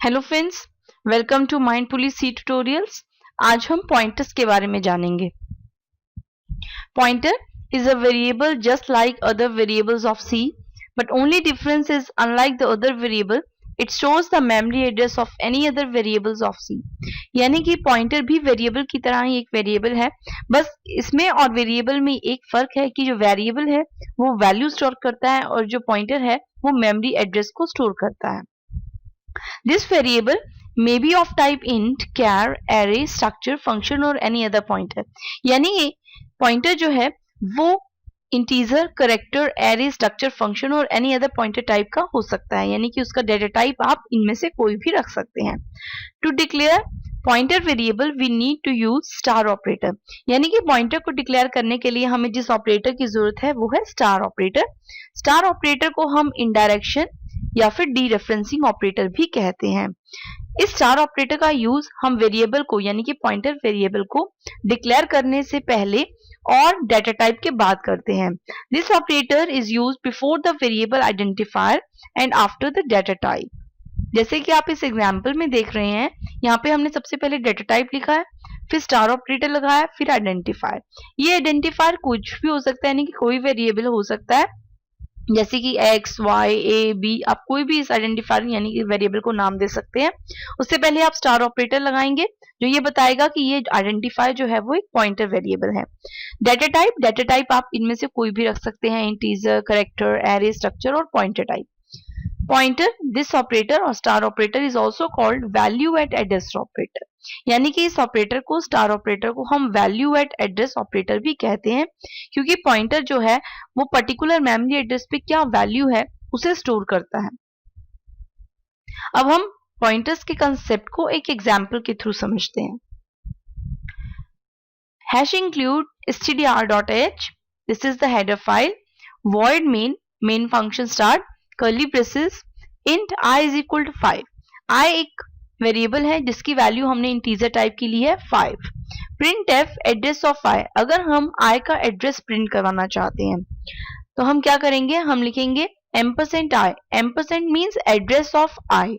Hello friends, welcome to mindfully C tutorials. आज हम pointers के बारे में जानेंगे। Pointer is a variable just like other variables of C, but only difference is unlike the other variable, it stores the memory address of any other variables of C। यानी कि pointer भी variable की तरह ही एक variable है, बस इसमें और वेरिएबल में एक फर्क है कि जो वेरिएबल है वो वैल्यू स्टोर करता है और जो पॉइंटर है वो मेमोरी एड्रेस को स्टोर करता है। This variable may be of type int, char, array, structure, function और any other pointer। यानी ये पॉइंटर जो है वो integer, character, array, structure, function और एनी अदर पॉइंटर टाइप का हो सकता है, यानी कि उसका डेटा टाइप आप इनमें से कोई भी रख सकते हैं। To declare pointer variable we need to use star operator. यानी कि पॉइंटर को डिक्लेयर करने के लिए हमें जिस ऑपरेटर की जरूरत है वो है स्टार ऑपरेटर। स्टार ऑपरेटर को हम इनडायरेक्शन या फिर डीरेफरेंसिंग ऑपरेटर भी कहते हैं। इस स्टार ऑपरेटर का यूज हम वेरिएबल को यानी कि पॉइंटर वेरिएबल को डिक्लेयर करने से पहले और डेटा टाइप के बाद करते हैं। This operator is used before the variable identifier and after the data type. जैसे कि आप इस एग्जांपल में देख रहे हैं, यहाँ पे हमने सबसे पहले डेटा टाइप लिखा है, फिर स्टार ऑपरेटर लगाया, फिर आइडेंटिफायर। ये आइडेंटिफायर कुछ भी हो सकता है, यानी कि कोई वेरिएबल हो सकता है, जैसे कि x, y, a, b। आप कोई भी इस आइडेंटिफायर यानी कि वेरिएबल को नाम दे सकते हैं। उससे पहले आप स्टार ऑपरेटर लगाएंगे जो ये बताएगा कि ये आइडेंटिफायर जो है वो एक पॉइंटर वेरिएबल है। डेटा टाइप आप इनमें से कोई भी रख सकते हैं, इंटीजर, करेक्टर, एरे, स्ट्रक्चर और pointer type. Pointer, this operator और star operator is also called value at address operator. यानी कि इस ऑपरेटर को, स्टार ऑपरेटर को हम वैल्यू एट एड्रेस ऑपरेटर भी कहते हैं, क्योंकि पॉइंटर जो है वो पर्टिकुलर मेमोरी एड्रेस पे क्या वैल्यू है उसे स्टोर करता है। अब हम पॉइंटर्स के कंसेप्ट को एक एग्जाम्पल के थ्रू समझते हैं। Hash include stdr.h, this is the header file, void main function start, curly braces, int i is equal to 5। i एक वेरिएबल है जिसकी वैल्यू हमने इंटीजर टाइप की ली है 5। Print F address of i, अगर हम i का एड्रेस प्रिंट करवाना चाहते हैं तो हम क्या करेंगे, हम लिखेंगे %i। Ampersand means address of i।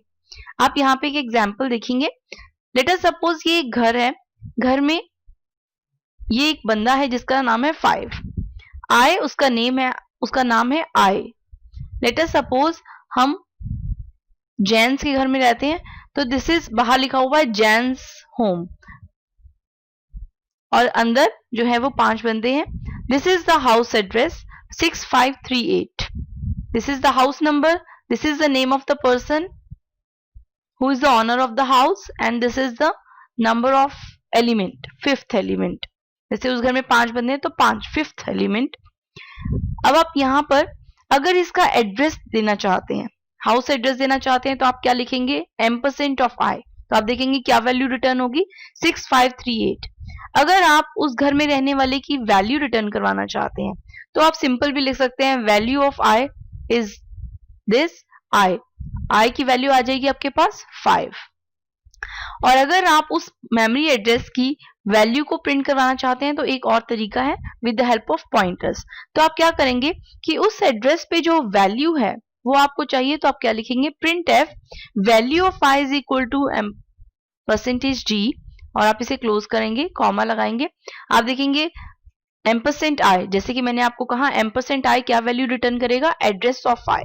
आप यहाँ पे एक एग्जाम्पल देखेंगे। लेट अस सपोज ये एक घर है, घर में ये एक बंदा है जिसका नाम है 5। i उसका नाम है i। लेट अस सपोज हम जेंट्स के घर में रहते हैं, तो दिस इज, बाहर लिखा हुआ है जेंट्स होम और अंदर जो है वो 5 बंदे हैं। This is the house address 6538। This is the house number, this is the name of the person who is the owner of the house and this is the number of element, 5th element. जैसे उस घर में 5 बंदे हैं तो 5, 5th element. अब आप यहाँ पर अगर इसका एड्रेस देना चाहते हैं, हाउस एड्रेस देना चाहते हैं, तो आप क्या लिखेंगे, % ऑफ i। तो आप देखेंगे क्या वैल्यू रिटर्न होगी, 6538। अगर आप उस घर में रहने वाले की वैल्यू रिटर्न करवाना चाहते हैं तो आप सिंपल भी लिख सकते हैं, value of i is this i की वैल्यू आ जाएगी आपके पास 5। और अगर आप उस मेमोरी एड्रेस की वैल्यू को प्रिंट करवाना चाहते हैं तो एक और तरीका है, with the help of pointers. तो आप क्या करेंगे कि उस एड्रेस पे जो वैल्यू है वो आपको चाहिए, तो आप क्या लिखेंगे, printf value of i is equal to %d और आप इसे क्लोज करेंगे, कॉमा लगाएंगे। आप देखेंगे %i, जैसे कि मैंने आपको कहा %i क्या वैल्यू रिटर्न करेगा, address of i।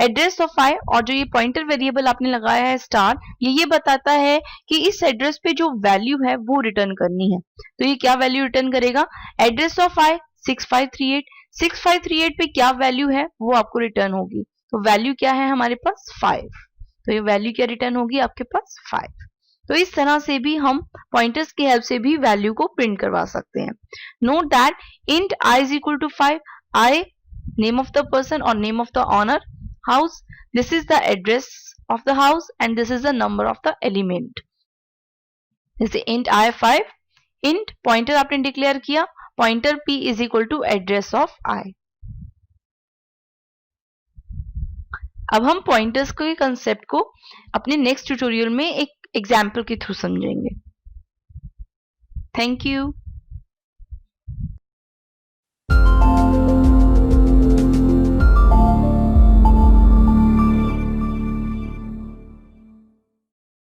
Address of i और जो ये पॉइंटर वेरिएबल आपने लगाया है स्टार, ये बताता है कि इस एड्रेस पे जो वैल्यू है वो रिटर्न करनी है। तो ये क्या वैल्यू रिटर्न करेगा, एड्रेस ऑफ i 6538। 6538 पे क्या वैल्यू है वो आपको रिटर्न होगी, तो वैल्यू क्या है हमारे पास 5। तो ये वैल्यू क्या रिटर्न होगी आपके पास 5। तो इस तरह से भी हम पॉइंटर्स की हेल्प से भी वैल्यू को प्रिंट करवा सकते हैं। Note that int i is equal to 5, i name of the person और name of the owner, house, this is the address of the house and this is the number of the element। जैसे int i5, int pointer आपने declare किया, pointer p is equal to address of i। अब हम pointers के concept को अपने next tutorial में एक एग्जाम्पल के थ्रू समझेंगे। Thank you.